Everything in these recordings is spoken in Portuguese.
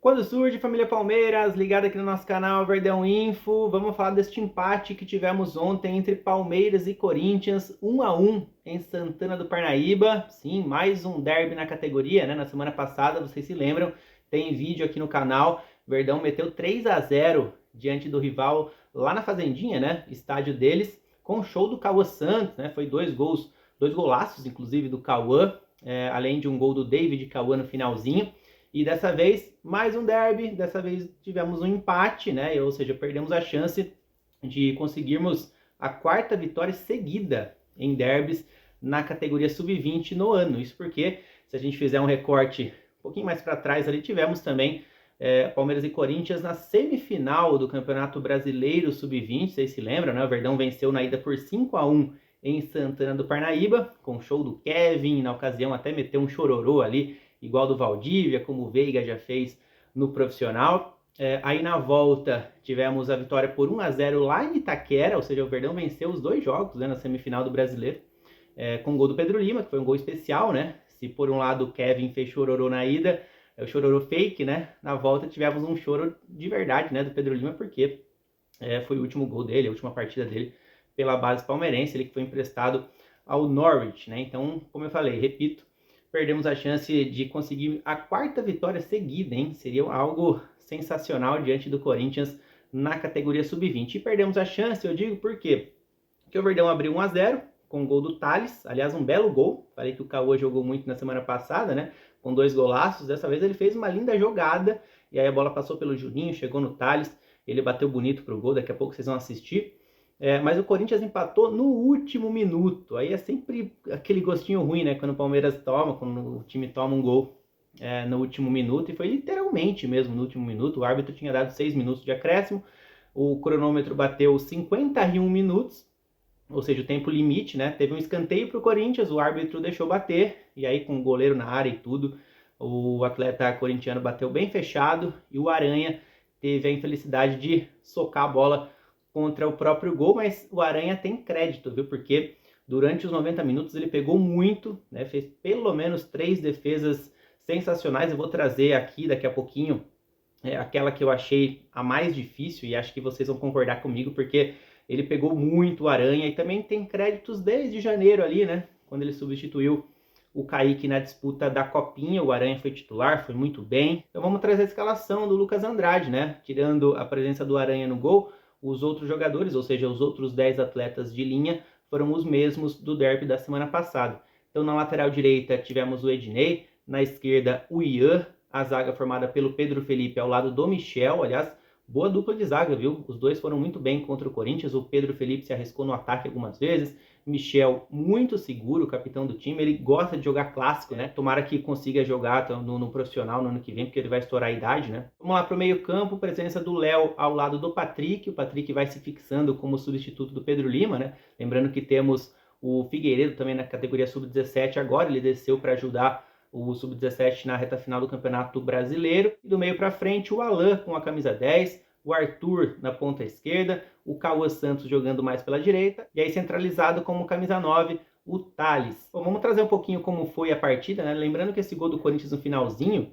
Quando surge, família Palmeiras, ligada aqui no nosso canal Verdão Info, vamos falar deste empate que tivemos ontem entre Palmeiras e Corinthians, 1-1 em Santana do Parnaíba. Sim, mais um derby na categoria, né? Na semana passada, vocês se lembram, tem vídeo aqui no canal. Verdão meteu 3-0 diante do rival lá na Fazendinha, né? Estádio deles, com o show do Cauã Santos, né? Foi dois golaços, inclusive, do Cauã, além de um gol do David Cauã no finalzinho. E dessa vez, mais um derby, dessa vez tivemos um empate, né? Ou seja, perdemos a chance de conseguirmos a quarta vitória seguida em derbys na categoria sub-20 no ano. Isso porque, se a gente fizer um recorte um pouquinho mais para trás, ali tivemos também Palmeiras e Corinthians na semifinal do Campeonato Brasileiro Sub-20, vocês se lembram, né? O Verdão venceu na ida por 5-1 em Santana do Parnaíba, com o show do Kevin, na ocasião até meteu um chororô ali, igual do Valdívia, como o Veiga já fez no profissional. Aí na volta tivemos a vitória por 1-0 lá em Itaquera, ou seja, o Verdão venceu os dois jogos, né, na semifinal do Brasileiro, com o gol do Pedro Lima, que foi um gol especial, né? Se por um lado o Kevin fez chororô na ida, é o chororô fake, né? Na volta tivemos um choro de verdade, né, do Pedro Lima, porque foi o último gol dele, a última partida dele pela base palmeirense, ele que foi emprestado ao Norwich, né? Então, como eu falei, repito, perdemos a chance de conseguir a quarta vitória seguida, hein? Seria algo sensacional diante do Corinthians na categoria sub-20. E perdemos a chance, eu digo por quê? Porque o Verdão abriu 1-0 com o gol do Thales, aliás, um belo gol. Falei que o Cauã jogou muito na semana passada, né? Com 2 golaços. Dessa vez ele fez uma linda jogada, e aí a bola passou pelo Juninho, chegou no Thales, ele bateu bonito pro gol, daqui a pouco vocês vão assistir. Mas o Corinthians empatou no último minuto. Aí é sempre aquele gostinho ruim, né? Quando o Palmeiras toma, quando o time toma um gol no último minuto. E foi literalmente mesmo no último minuto. O árbitro tinha dado 6 minutos de acréscimo. O cronômetro bateu 51 minutos, ou seja, o tempo limite, né? Teve um escanteio para o Corinthians, o árbitro deixou bater. E aí, com o goleiro na área e tudo, o atleta corintiano bateu bem fechado. E o Aranha teve a infelicidade de socar a bola contra o próprio gol, mas o Aranha tem crédito, viu? Porque durante os 90 minutos ele pegou muito, né? Fez pelo menos 3 defesas sensacionais. Eu vou trazer aqui daqui a pouquinho aquela que eu achei a mais difícil, e acho que vocês vão concordar comigo, porque ele pegou muito o Aranha, e também tem créditos desde janeiro ali, né? Quando ele substituiu o Kaique na disputa da Copinha, o Aranha foi titular, foi muito bem. Então vamos trazer a escalação do Lucas Andrade, né? Tirando a presença do Aranha no gol, os outros jogadores, ou seja, os outros 10 atletas de linha, foram os mesmos do derby da semana passada. Então na lateral direita tivemos o Ednei, na esquerda o Ian, a zaga formada pelo Pedro Felipe ao lado do Michel. Aliás, boa dupla de zaga, viu? Os dois foram muito bem contra o Corinthians. O Pedro Felipe se arriscou no ataque algumas vezes. Michel, muito seguro, o capitão do time. Ele gosta de jogar clássico, né? Tomara que consiga jogar no profissional no ano que vem, porque ele vai estourar a idade, né? Vamos lá para o meio campo, presença do Léo ao lado do Patrick. O Patrick vai se fixando como substituto do Pedro Lima, né? Lembrando que temos o Figueiredo também na categoria sub-17 agora. Ele desceu para ajudar o sub-17 na reta final do Campeonato Brasileiro. E do meio para frente, o Alan com a camisa 10, o Arthur na ponta esquerda, o Cauã Santos jogando mais pela direita, e aí centralizado como camisa 9, o Thales. Bom, vamos trazer um pouquinho como foi a partida, né? Lembrando que esse gol do Corinthians no finalzinho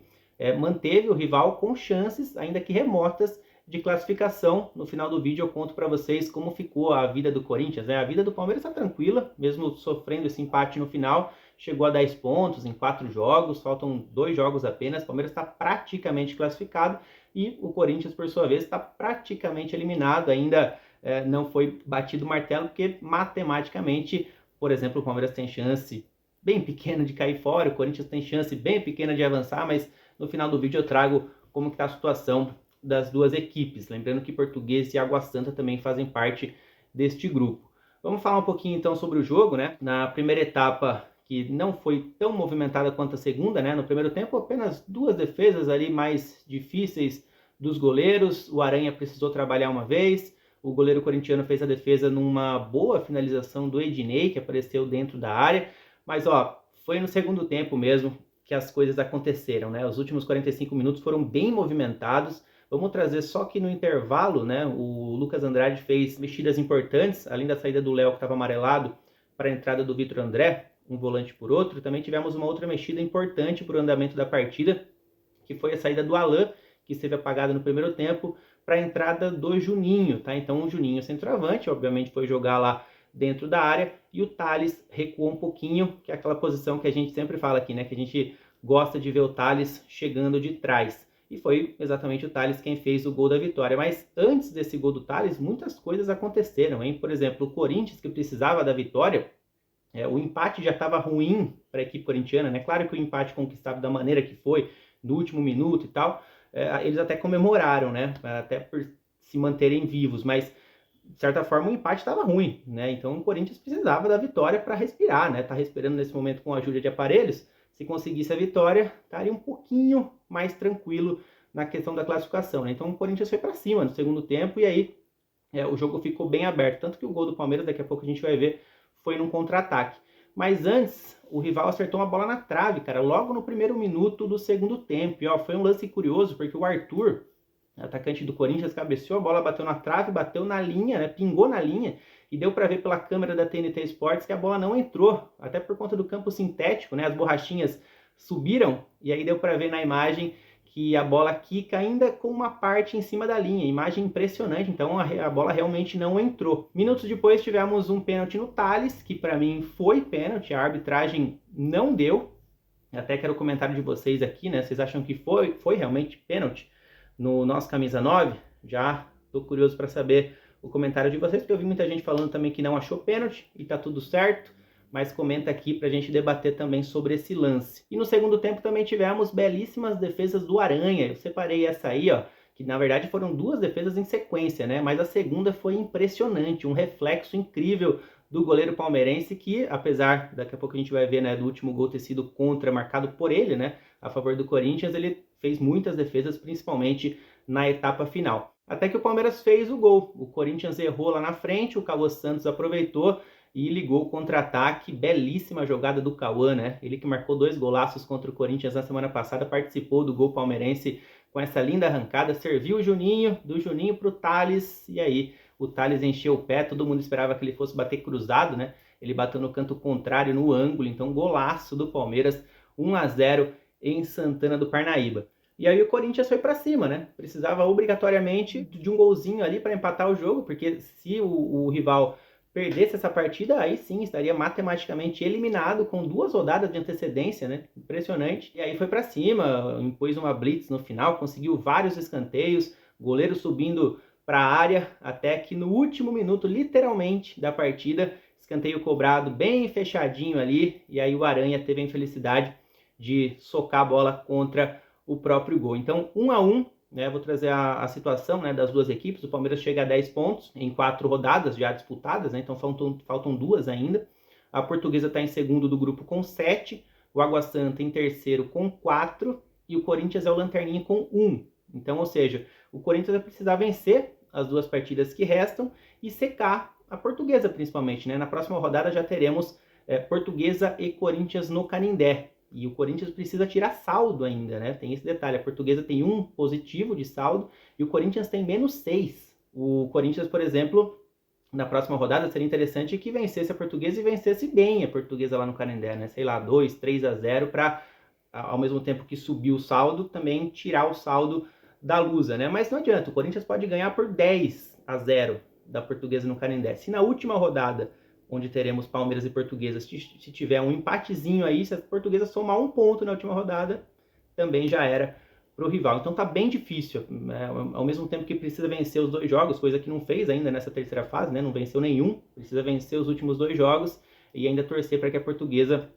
manteve o rival com chances, ainda que remotas, de classificação. No final do vídeo eu conto para vocês como ficou a vida do Corinthians, né? A vida do Palmeiras está tranquila, mesmo sofrendo esse empate no final. Chegou a 10 pontos em 4 jogos, faltam 2 jogos apenas. O Palmeiras está praticamente classificado e o Corinthians, por sua vez, está praticamente eliminado. Ainda não foi batido o martelo, porque matematicamente, por exemplo, o Palmeiras tem chance bem pequena de cair fora, o Corinthians tem chance bem pequena de avançar, mas no final do vídeo eu trago como está a situação das duas equipes. Lembrando que Português e Água Santa também fazem parte deste grupo. Vamos falar um pouquinho então sobre o jogo, né? Na primeira etapa, que não foi tão movimentada quanto a segunda, né? No primeiro tempo, apenas 2 defesas ali mais difíceis dos goleiros. O Aranha precisou trabalhar uma vez. O goleiro corintiano fez a defesa numa boa finalização do Ednei, que apareceu dentro da área. Mas, foi no segundo tempo mesmo que as coisas aconteceram, né? Os últimos 45 minutos foram bem movimentados. Vamos trazer só que no intervalo, né? O Lucas Andrade fez mexidas importantes, além da saída do Léo, que estava amarelado, para a entrada do Vitor André, um volante por outro. Também tivemos uma outra mexida importante para o andamento da partida, que foi a saída do Alan, que esteve apagada no primeiro tempo, para a entrada do Juninho, tá? Então o Juninho centroavante, obviamente foi jogar lá dentro da área, e o Thales recuou um pouquinho, que é aquela posição que a gente sempre fala aqui, né? Que a gente gosta de ver o Thales chegando de trás. E foi exatamente o Thales quem fez o gol da vitória. Mas antes desse gol do Thales, muitas coisas aconteceram, hein? Por exemplo, o Corinthians, que precisava da vitória, o empate já estava ruim para a equipe corintiana, né? Claro que o empate conquistado da maneira que foi, no último minuto e tal, eles até comemoraram, né? Até por se manterem vivos, mas de certa forma o empate estava ruim, né? Então o Corinthians precisava da vitória para respirar, né? Tá respirando nesse momento com a ajuda de aparelhos. Se conseguisse a vitória, estaria um pouquinho mais tranquilo na questão da classificação, né? Então o Corinthians foi para cima no segundo tempo e aí o jogo ficou bem aberto. Tanto que o gol do Palmeiras, daqui a pouco a gente vai ver, foi num contra-ataque. Mas antes, o rival acertou uma bola na trave, cara, logo no primeiro minuto do segundo tempo. E, foi um lance curioso, porque o Arthur, atacante do Corinthians, cabeceou, a bola bateu na trave, bateu na linha, né, pingou na linha, e deu para ver pela câmera da TNT Sports que a bola não entrou, até por conta do campo sintético, né, as borrachinhas subiram, e aí deu para ver na imagem que a bola quica ainda com uma parte em cima da linha. Imagem impressionante, então a bola realmente não entrou. Minutos depois tivemos um pênalti no Thales, que para mim foi pênalti, a arbitragem não deu. Até quero o comentário de vocês aqui, né? Vocês acham que foi realmente pênalti no nosso camisa 9? Já estou curioso para saber o comentário de vocês, porque eu vi muita gente falando também que não achou pênalti e tá tudo certo. Mas comenta aqui para a gente debater também sobre esse lance. E no segundo tempo também tivemos belíssimas defesas do Aranha. Eu separei essa aí, que na verdade foram duas defesas em sequência, né? Mas a segunda foi impressionante, um reflexo incrível do goleiro palmeirense que, apesar, daqui a pouco a gente vai ver, né, do último gol ter sido contra, marcado por ele, né, a favor do Corinthians, ele fez muitas defesas, principalmente na etapa final. Até que o Palmeiras fez o gol. O Corinthians errou lá na frente, o Carlos Santos aproveitou e ligou o contra-ataque. Belíssima jogada do Cauã, né? Ele que marcou 2 golaços contra o Corinthians na semana passada, participou do gol palmeirense com essa linda arrancada, serviu o Juninho, do Juninho pro Thales, e aí o Thales encheu o pé, todo mundo esperava que ele fosse bater cruzado, né? Ele bateu no canto contrário, no ângulo, então golaço do Palmeiras, 1-0 em Santana do Parnaíba. E aí o Corinthians foi para cima, né? Precisava obrigatoriamente de um golzinho ali para empatar o jogo, porque se o rival perdesse essa partida, aí sim estaria matematicamente eliminado com 2 rodadas de antecedência, né? Impressionante. E aí foi para cima, impôs uma blitz no final, conseguiu vários escanteios, goleiro subindo para a área, até que no último minuto, literalmente, da partida, escanteio cobrado bem fechadinho ali, e aí o Aranha teve a infelicidade de socar a bola contra o próprio gol. Então, 1-1, né, vou trazer a situação, né, das duas equipes. O Palmeiras chega a 10 pontos em 4 rodadas já disputadas, né, então faltam 2 ainda. A Portuguesa está em segundo do grupo com 7, o Água Santa em terceiro com 4 e o Corinthians é o lanterninha com 1. Então, ou seja, o Corinthians vai precisar vencer as 2 partidas que restam e secar a Portuguesa principalmente, né? Na próxima rodada já teremos Portuguesa e Corinthians no Canindé. E o Corinthians precisa tirar saldo ainda, né? Tem esse detalhe. A Portuguesa tem 1 positivo de saldo e o Corinthians tem -6. O Corinthians, por exemplo, na próxima rodada seria interessante que vencesse a Portuguesa e vencesse bem a Portuguesa lá no Canindé, né? Sei lá, 2, 3-0 para, ao mesmo tempo que subir o saldo, também tirar o saldo da Lusa, né? Mas não adianta, o Corinthians pode ganhar por 10-0 da Portuguesa no Canindé. Se na última rodada, onde teremos Palmeiras e Portuguesa, se tiver um empatezinho aí, se a Portuguesa somar 1 ponto na última rodada, também já era para o rival. Então tá bem difícil, né? Ao mesmo tempo que precisa vencer os 2 jogos, coisa que não fez ainda nessa terceira fase, né? Não venceu nenhum, precisa vencer os últimos 2 jogos e ainda torcer para que a Portuguesa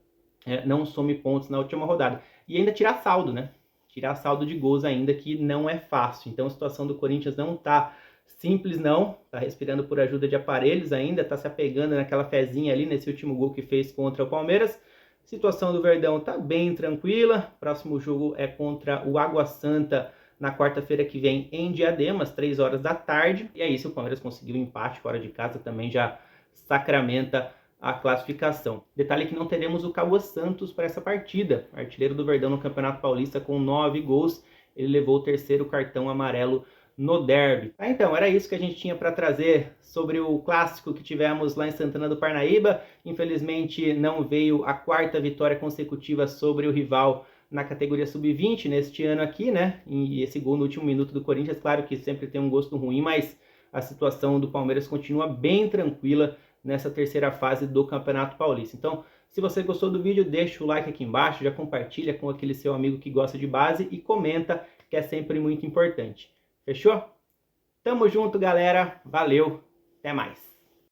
não some pontos na última rodada. E ainda tirar saldo, né? Tirar saldo de gols ainda, que não é fácil. Então a situação do Corinthians não está simples não, tá respirando por ajuda de aparelhos ainda, tá se apegando naquela fezinha ali nesse último gol que fez contra o Palmeiras. Situação do Verdão tá bem tranquila, próximo jogo é contra o Água Santa na quarta-feira que vem em Diadema, às 3 horas da tarde. E aí, se o Palmeiras conseguir um empate fora de casa, também já sacramenta a classificação. Detalhe que não teremos o Cabo Santos para essa partida, artilheiro do Verdão no Campeonato Paulista com 9 gols, ele levou o 3º cartão amarelo no derby. Então, era isso que a gente tinha para trazer sobre o clássico que tivemos lá em Santana do Parnaíba. Infelizmente, não veio a 4ª vitória consecutiva sobre o rival na categoria sub-20 neste ano aqui, né? E esse gol no último minuto do Corinthians, claro que sempre tem um gosto ruim, mas a situação do Palmeiras continua bem tranquila nessa terceira fase do Campeonato Paulista. Então, se você gostou do vídeo, deixa o like aqui embaixo, já compartilha com aquele seu amigo que gosta de base e comenta, que é sempre muito importante. Fechou? Tamo junto, galera. Valeu. Até mais.